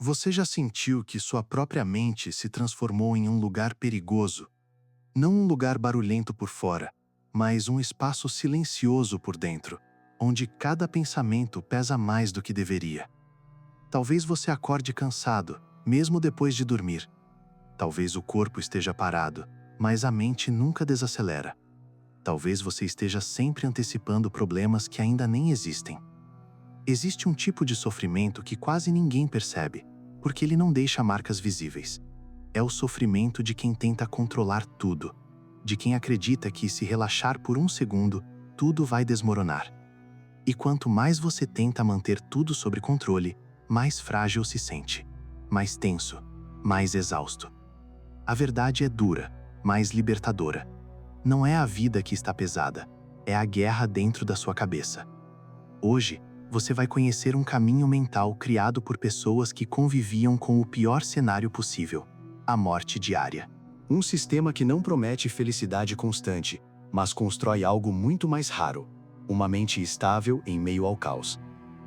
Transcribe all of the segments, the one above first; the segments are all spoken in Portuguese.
Você já sentiu que sua própria mente se transformou em um lugar perigoso? Não um lugar barulhento por fora, mas um espaço silencioso por dentro, onde cada pensamento pesa mais do que deveria. Talvez você acorde cansado, mesmo depois de dormir. Talvez o corpo esteja parado, mas a mente nunca desacelera. Talvez você esteja sempre antecipando problemas que ainda nem existem. Existe um tipo de sofrimento que quase ninguém percebe, porque ele não deixa marcas visíveis. É o sofrimento de quem tenta controlar tudo, de quem acredita que, se relaxar por um segundo, tudo vai desmoronar. E quanto mais você tenta manter tudo sob controle, mais frágil se sente, mais tenso, mais exausto. A verdade é dura, mas libertadora. Não é a vida que está pesada, é a guerra dentro da sua cabeça. Hoje, você vai conhecer um caminho mental criado por pessoas que conviviam com o pior cenário possível: a morte diária. Um sistema que não promete felicidade constante, mas constrói algo muito mais raro: uma mente estável em meio ao caos.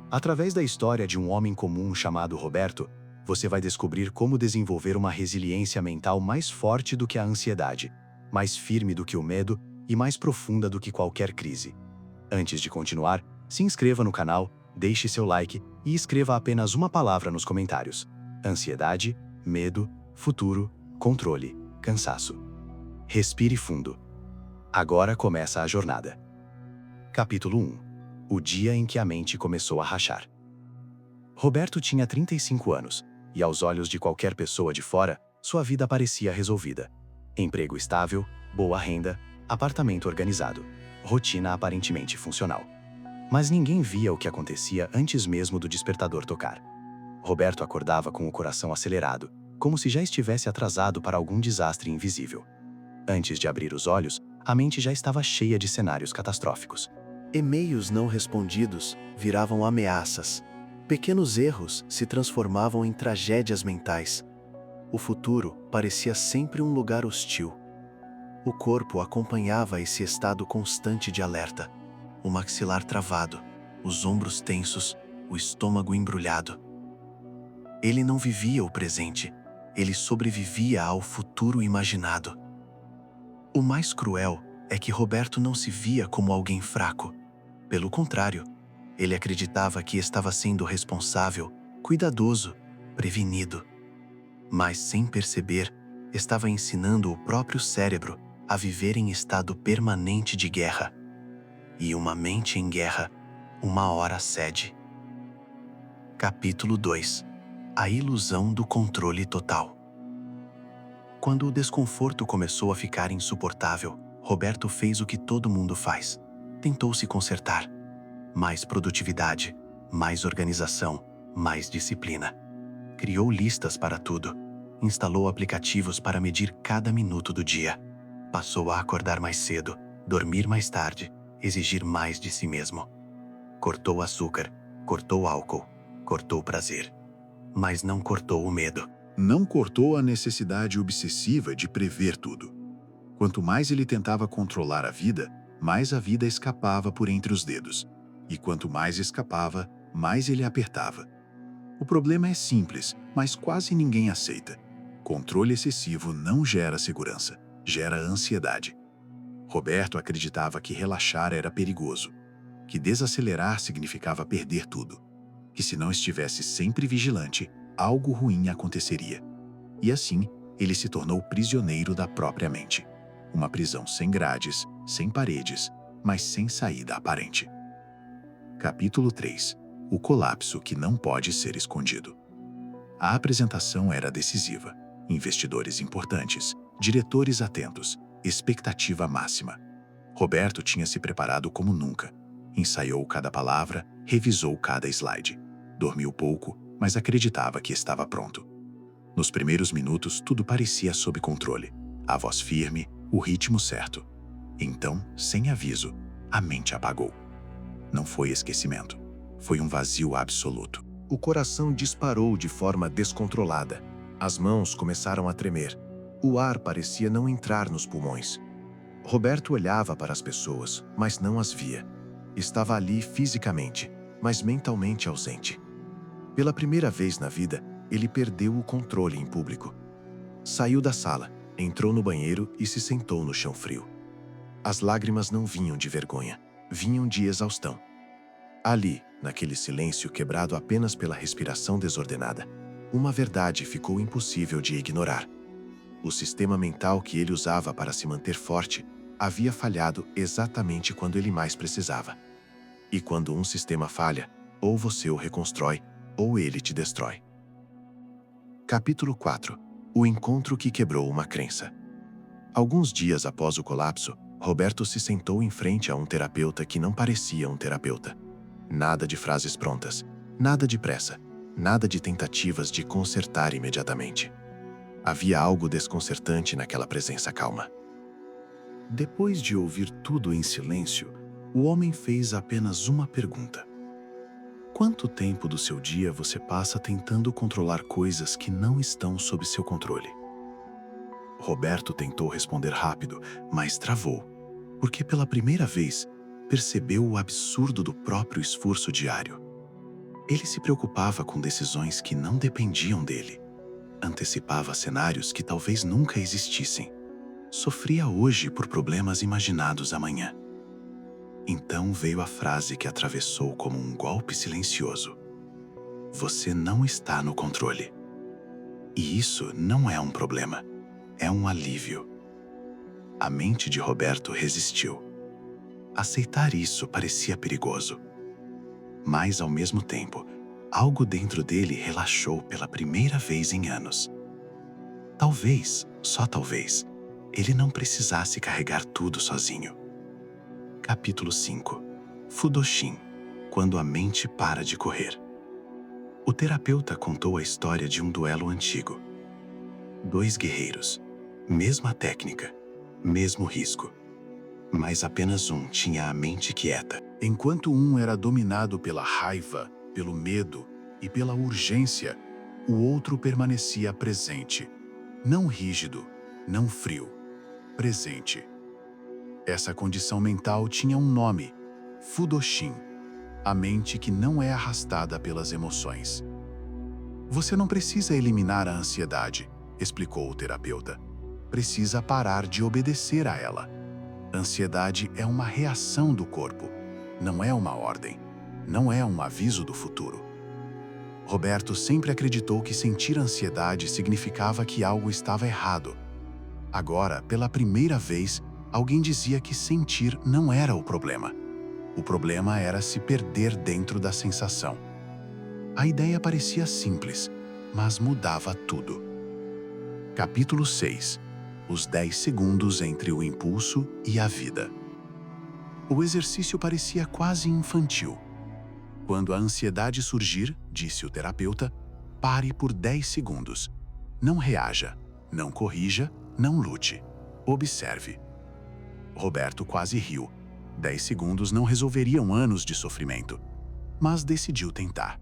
Através da história de um homem comum chamado Roberto, você vai descobrir como desenvolver uma resiliência mental mais forte do que a ansiedade, mais firme do que o medo e mais profunda do que qualquer crise. Antes de continuar, se inscreva no canal, deixe seu like e escreva apenas uma palavra nos comentários: ansiedade, medo, futuro, controle, cansaço. Respire fundo. Agora começa a jornada. Capítulo 1. O dia em que a mente começou a rachar. Roberto tinha 35 anos, e aos olhos de qualquer pessoa de fora, sua vida parecia resolvida. Emprego estável, boa renda, apartamento organizado, rotina aparentemente funcional. Mas ninguém via o que acontecia antes mesmo do despertador tocar. Roberto acordava com o coração acelerado, como se já estivesse atrasado para algum desastre invisível. Antes de abrir os olhos, a mente já estava cheia de cenários catastróficos. E-mails não respondidos viravam ameaças. Pequenos erros se transformavam em tragédias mentais. O futuro parecia sempre um lugar hostil. O corpo acompanhava esse estado constante de alerta. O maxilar travado, os ombros tensos, o estômago embrulhado. Ele não vivia o presente, ele sobrevivia ao futuro imaginado. O mais cruel é que Roberto não se via como alguém fraco. Pelo contrário, ele acreditava que estava sendo responsável, cuidadoso, prevenido. Mas, sem perceber, estava ensinando o próprio cérebro a viver em estado permanente de guerra. E uma mente em guerra, uma hora cede. Capítulo 2. A ilusão do controle total. Quando o desconforto começou a ficar insuportável, Roberto fez o que todo mundo faz. Tentou se consertar. Mais produtividade, mais organização, mais disciplina. Criou listas para tudo. Instalou aplicativos para medir cada minuto do dia. Passou a acordar mais cedo, dormir mais tarde, exigir mais de si mesmo. Cortou açúcar, cortou álcool, cortou prazer. Mas não cortou o medo. Não cortou a necessidade obsessiva de prever tudo. Quanto mais ele tentava controlar a vida, mais a vida escapava por entre os dedos. E quanto mais escapava, mais ele apertava. O problema é simples, mas quase ninguém aceita. Controle excessivo não gera segurança, gera ansiedade. Roberto acreditava que relaxar era perigoso, que desacelerar significava perder tudo, que se não estivesse sempre vigilante, algo ruim aconteceria. E assim, ele se tornou prisioneiro da própria mente. Uma prisão sem grades, sem paredes, mas sem saída aparente. Capítulo 3. O colapso que não pode ser escondido. A apresentação era decisiva. Investidores importantes, diretores atentos, expectativa máxima. Roberto tinha se preparado como nunca. Ensaiou cada palavra, revisou cada slide. Dormiu pouco, mas acreditava que estava pronto. Nos primeiros minutos, tudo parecia sob controle. A voz firme, o ritmo certo. Então, sem aviso, a mente apagou. Não foi esquecimento. Foi um vazio absoluto. O coração disparou de forma descontrolada. As mãos começaram a tremer. O ar parecia não entrar nos pulmões. Roberto olhava para as pessoas, mas não as via. Estava ali fisicamente, mas mentalmente ausente. Pela primeira vez na vida, ele perdeu o controle em público. Saiu da sala, entrou no banheiro e se sentou no chão frio. As lágrimas não vinham de vergonha, vinham de exaustão. Ali, naquele silêncio quebrado apenas pela respiração desordenada, uma verdade ficou impossível de ignorar. O sistema mental que ele usava para se manter forte havia falhado exatamente quando ele mais precisava. E quando um sistema falha, ou você o reconstrói, ou ele te destrói. Capítulo 4. O encontro que quebrou uma crença. Alguns dias após o colapso, Roberto se sentou em frente a um terapeuta que não parecia um terapeuta. Nada de frases prontas, nada de pressa, nada de tentativas de consertar imediatamente. Havia algo desconcertante naquela presença calma. Depois de ouvir tudo em silêncio, o homem fez apenas uma pergunta. Quanto tempo do seu dia você passa tentando controlar coisas que não estão sob seu controle? Roberto tentou responder rápido, mas travou, porque pela primeira vez percebeu o absurdo do próprio esforço diário. Ele se preocupava com decisões que não dependiam dele, antecipava cenários que talvez nunca existissem, sofria hoje por problemas imaginados amanhã. Então veio a frase que atravessou como um golpe silencioso. Você não está no controle. E isso não é um problema, é um alívio. A mente de Roberto resistiu. Aceitar isso parecia perigoso. Mas, ao mesmo tempo, algo dentro dele relaxou pela primeira vez em anos. Talvez, só talvez, ele não precisasse carregar tudo sozinho. Capítulo 5. Fudoshin, quando a mente para de correr. O terapeuta contou a história de um duelo antigo. 2 guerreiros, mesma técnica, mesmo risco. Mas apenas um tinha a mente quieta. Enquanto um era dominado pela raiva, pelo medo e pela urgência, o outro permanecia presente. Não rígido, não frio, presente. Essa condição mental tinha um nome: Fudoshin, a mente que não é arrastada pelas emoções. Você não precisa eliminar a ansiedade, explicou o terapeuta. Precisa parar de obedecer a ela. Ansiedade é uma reação do corpo, não é uma ordem, não é um aviso do futuro. Roberto sempre acreditou que sentir ansiedade significava que algo estava errado. Agora, pela primeira vez, alguém dizia que sentir não era o problema. O problema era se perder dentro da sensação. A ideia parecia simples, mas mudava tudo. Capítulo 6. Os 10 segundos entre o impulso e a vida. O exercício parecia quase infantil. Quando a ansiedade surgir, disse o terapeuta, pare por 10 segundos. Não reaja, não corrija, não lute. Observe. Roberto quase riu. 10 segundos não resolveriam anos de sofrimento, mas decidiu tentar.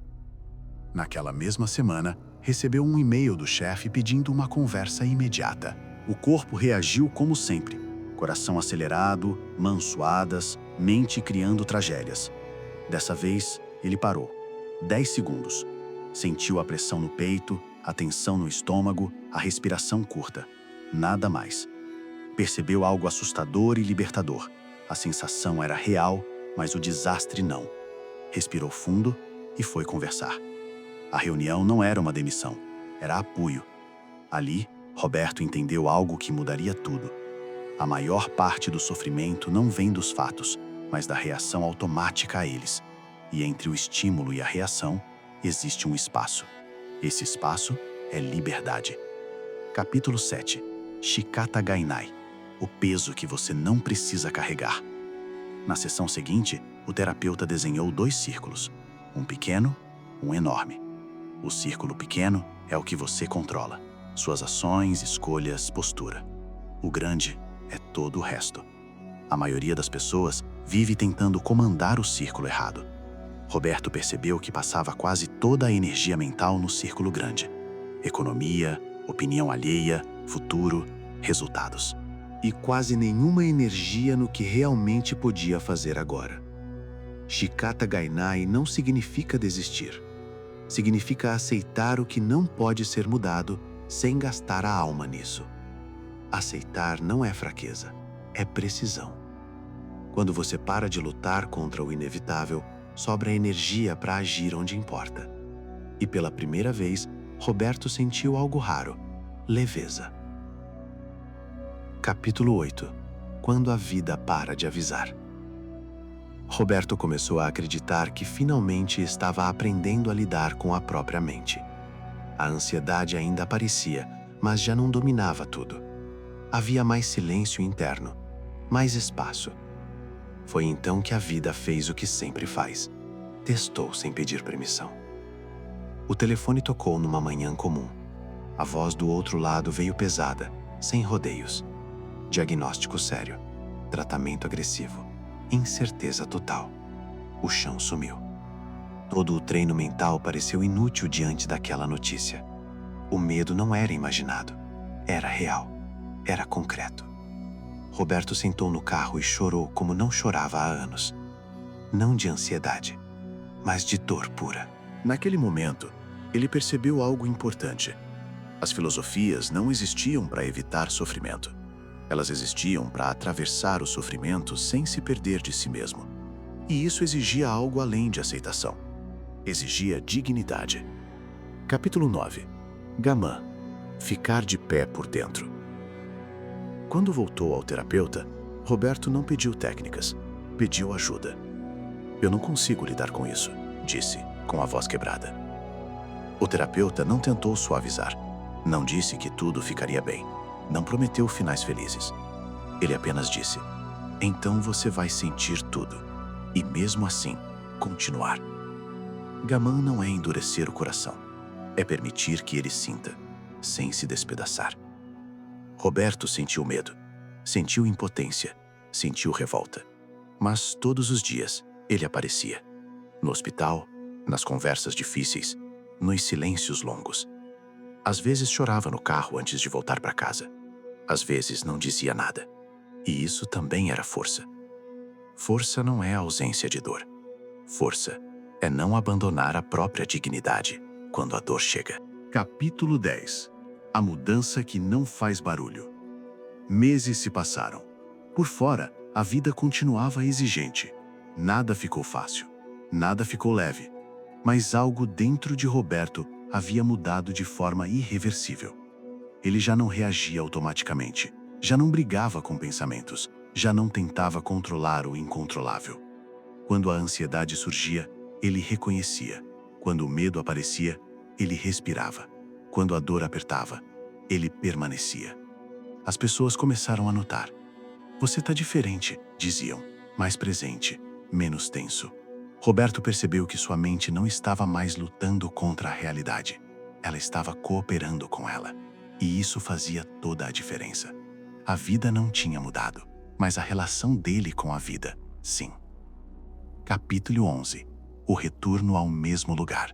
Naquela mesma semana, recebeu um e-mail do chefe pedindo uma conversa imediata. O corpo reagiu como sempre. Coração acelerado, mãos suadas, mente criando tragédias. Dessa vez, ele parou. 10 segundos. Sentiu a pressão no peito, a tensão no estômago, a respiração curta. Nada mais. Percebeu algo assustador e libertador. A sensação era real, mas o desastre não. Respirou fundo e foi conversar. A reunião não era uma demissão, era apoio. Ali, Roberto entendeu algo que mudaria tudo. A maior parte do sofrimento não vem dos fatos, mas da reação automática a eles. E entre o estímulo e a reação, existe um espaço. Esse espaço é liberdade. Capítulo 7. Shikata Gainai. O peso que você não precisa carregar. Na sessão seguinte, o terapeuta desenhou 2 círculos. Um pequeno, um enorme. O círculo pequeno é o que você controla. Suas ações, escolhas, postura. O grande é todo o resto. A maioria das pessoas vive tentando comandar o círculo errado. Roberto percebeu que passava quase toda a energia mental no círculo grande. Economia, opinião alheia, futuro, resultados. E quase nenhuma energia no que realmente podia fazer agora. Shikata Gainai não significa desistir. significa aceitar o que não pode ser mudado sem gastar a alma nisso. Aceitar não é fraqueza, é precisão. Quando você para de lutar contra o inevitável, sobra energia para agir onde importa. E pela primeira vez, Roberto sentiu algo raro: leveza. Capítulo 8. Quando a vida para de avisar. Roberto começou a acreditar que finalmente estava aprendendo a lidar com a própria mente. A ansiedade ainda aparecia, mas já não dominava tudo. Havia mais silêncio interno, mais espaço. Foi então que a vida fez o que sempre faz: testou sem pedir permissão. O telefone tocou numa manhã comum. A voz do outro lado veio pesada, sem rodeios. Diagnóstico sério, tratamento agressivo, incerteza total. O chão sumiu. Todo o treino mental pareceu inútil diante daquela notícia. O medo não era imaginado, era real, era concreto. Roberto sentou no carro e chorou como não chorava há anos. Não de ansiedade, mas de dor pura. Naquele momento, ele percebeu algo importante. As filosofias não existiam para evitar sofrimento. Elas existiam para atravessar o sofrimento sem se perder de si mesmo. E isso exigia algo além de aceitação. Exigia dignidade. Capítulo 9. Gamã. Ficar de pé por dentro. Quando voltou ao terapeuta, Roberto não pediu técnicas, pediu ajuda. "Eu não consigo lidar com isso", disse, com a voz quebrada. O terapeuta não tentou suavizar, não disse que tudo ficaria bem, não prometeu finais felizes. Ele apenas disse: "Então você vai sentir tudo, e mesmo assim, continuar." Gamã não é endurecer o coração, é permitir que ele sinta, sem se despedaçar. Roberto sentiu medo, sentiu impotência, sentiu revolta. Mas todos os dias ele aparecia. No hospital, nas conversas difíceis, nos silêncios longos. Às vezes chorava no carro antes de voltar para casa. Às vezes não dizia nada. E isso também era força. Força não é ausência de dor. Força é não abandonar a própria dignidade quando a dor chega. Capítulo 10. A mudança que não faz barulho. Meses se passaram. Por fora, a vida continuava exigente. Nada ficou fácil. Nada ficou leve. Mas algo dentro de Roberto havia mudado de forma irreversível. Ele já não reagia automaticamente. Já não brigava com pensamentos. Já não tentava controlar o incontrolável. Quando a ansiedade surgia, ele reconhecia. Quando o medo aparecia, ele respirava. Quando a dor apertava, ele permanecia. As pessoas começaram a notar. "Você está diferente", diziam, "mais presente, menos tenso." Roberto percebeu que sua mente não estava mais lutando contra a realidade. Ela estava cooperando com ela. E isso fazia toda a diferença. A vida não tinha mudado, mas a relação dele com a vida, sim. Capítulo 11. O retorno ao mesmo lugar.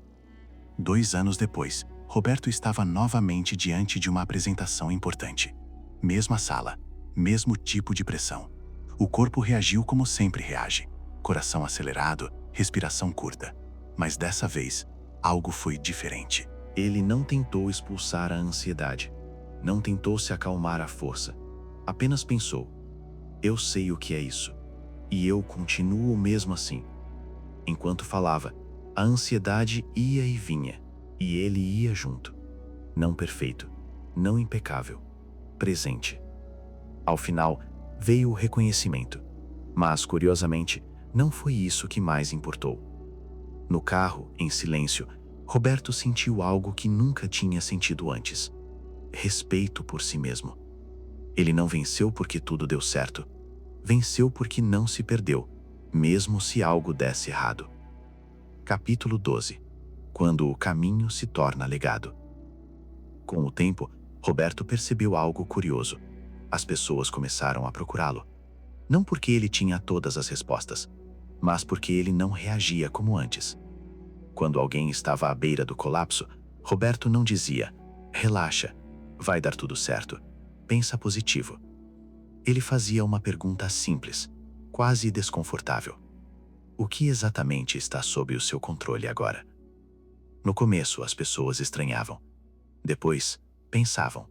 2 anos depois, Roberto estava novamente diante de uma apresentação importante. Mesma sala, mesmo tipo de pressão. O corpo reagiu como sempre reage. Coração acelerado, respiração curta. Mas dessa vez, algo foi diferente. Ele não tentou expulsar a ansiedade. Não tentou se acalmar à força. Apenas pensou: "Eu sei o que é isso. E eu continuo mesmo assim." Enquanto falava, a ansiedade ia e vinha. E ele ia junto. Não perfeito, não impecável, presente. Ao final, veio o reconhecimento. Mas, curiosamente, não foi isso que mais importou. No carro, em silêncio, Roberto sentiu algo que nunca tinha sentido antes: respeito por si mesmo. Ele não venceu porque tudo deu certo. Venceu porque não se perdeu, mesmo se algo desse errado. Capítulo 12. Quando o caminho se torna legado. Com o tempo, Roberto percebeu algo curioso. As pessoas começaram a procurá-lo. Não porque ele tinha todas as respostas, mas porque ele não reagia como antes. Quando alguém estava à beira do colapso, Roberto não dizia: "Relaxa, vai dar tudo certo, pensa positivo." Ele fazia uma pergunta simples, quase desconfortável: "O que exatamente está sob o seu controle agora?" No começo, as pessoas estranhavam. Depois, pensavam.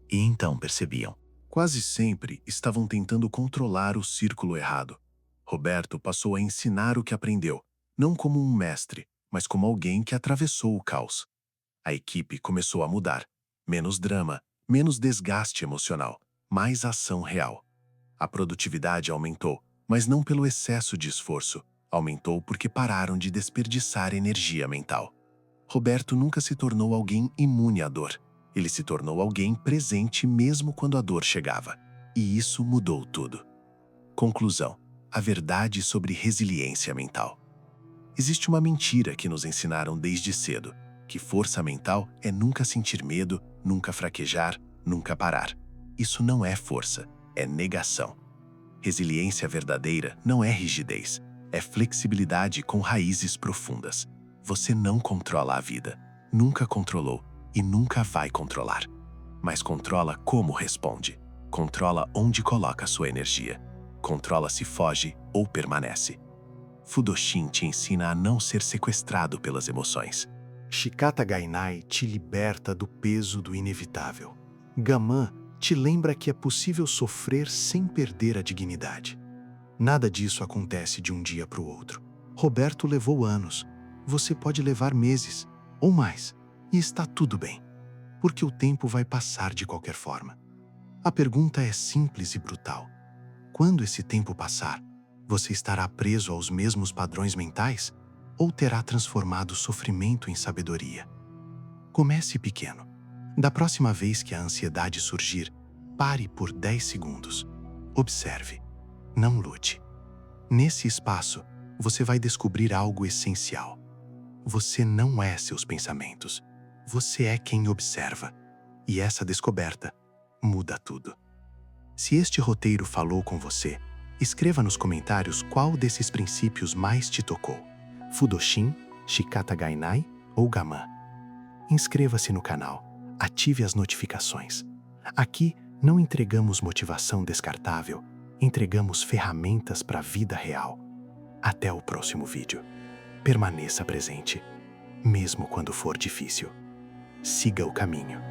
E então percebiam. Quase sempre estavam tentando controlar o círculo errado. Roberto passou a ensinar o que aprendeu, não como um mestre, mas como alguém que atravessou o caos. A equipe começou a mudar. Menos drama, menos desgaste emocional, mais ação real. A produtividade aumentou, mas não pelo excesso de esforço. Aumentou porque pararam de desperdiçar energia mental. Roberto nunca se tornou alguém imune à dor. Ele se tornou alguém presente mesmo quando a dor chegava. E isso mudou tudo. Conclusão: a verdade sobre resiliência mental. Existe uma mentira que nos ensinaram desde cedo, que força mental é nunca sentir medo, nunca fraquejar, nunca parar. Isso não é força, é negação. Resiliência verdadeira não é rigidez, é flexibilidade com raízes profundas. Você não controla a vida, nunca controlou e nunca vai controlar. Mas controla como responde, controla onde coloca sua energia, controla se foge ou permanece. Fudoshin te ensina a não ser sequestrado pelas emoções. Shikata Gainai te liberta do peso do inevitável. Gaman te lembra que é possível sofrer sem perder a dignidade. Nada disso acontece de um dia para o outro. Roberto levou anos. Você pode levar meses ou mais. E está tudo bem, porque o tempo vai passar de qualquer forma. A pergunta é simples e brutal. Quando esse tempo passar, você estará preso aos mesmos padrões mentais ou terá transformado o sofrimento em sabedoria? Comece pequeno. Da próxima vez que a ansiedade surgir, pare por 10 segundos. Observe. Não lute. Nesse espaço, você vai descobrir algo essencial. Você não é seus pensamentos. Você é quem observa. E essa descoberta muda tudo. Se este roteiro falou com você, escreva nos comentários qual desses princípios mais te tocou. Fudoshin, Shikata Gainai ou Gaman. Inscreva-se no canal. Ative as notificações. Aqui não entregamos motivação descartável, entregamos ferramentas para a vida real. Até o próximo vídeo. Permaneça presente, mesmo quando for difícil. Siga o caminho.